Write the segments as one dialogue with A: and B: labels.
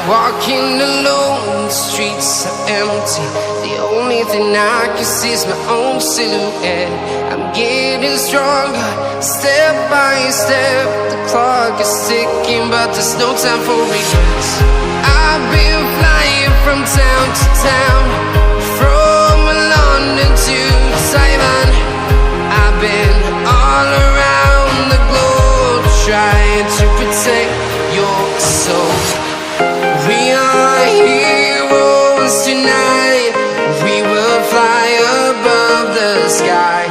A: Walking alone, the streets are empty. The only thing I can see is my own silhouette. I'm getting stronger, step by step. The clock is ticking, but there's no time for regrets. I've been flying from town to town, from London to Thailand. I've been all around the globe, trying to protect your soul. We are heroes tonight. We will fly above the sky.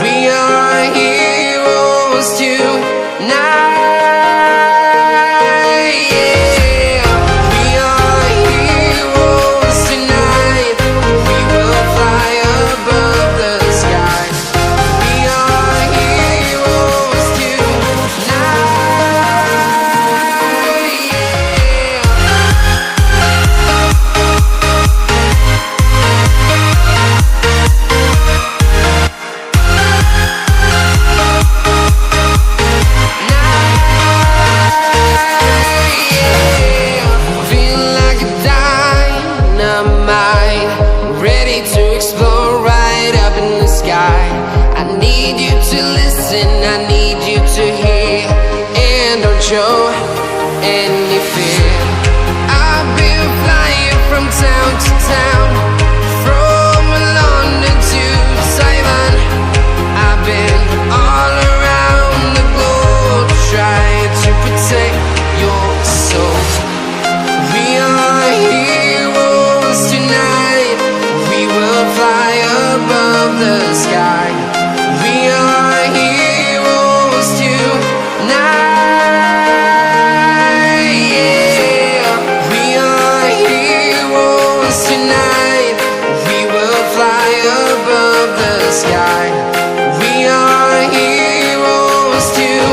A: We are heroes tonight. Yeah. We are heroes tonight. We will fly above the sky. We are heroes tonight. I need you to hear, and don't show any fear. I've been flying from town to town, from London to Thailand. I've been all around the globe, trying to protect your soul. We are heroes tonight. We will fly above the sky. We are heroes tonight. Yeah. We are heroes tonight. We will fly above the sky. We are heroes tonight.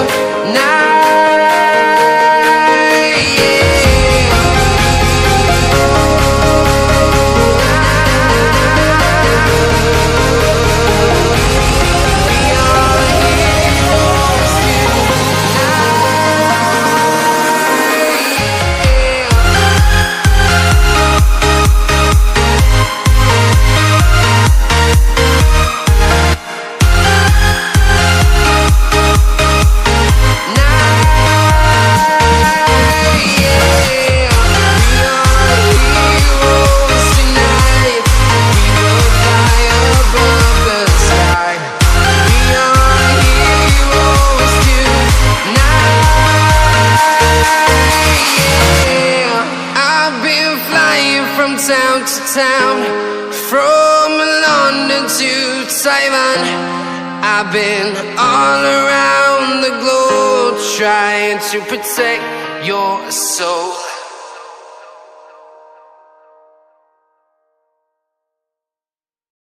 A: Town to town, from London to Thailand. I've been all around the globe, trying to protect your soul.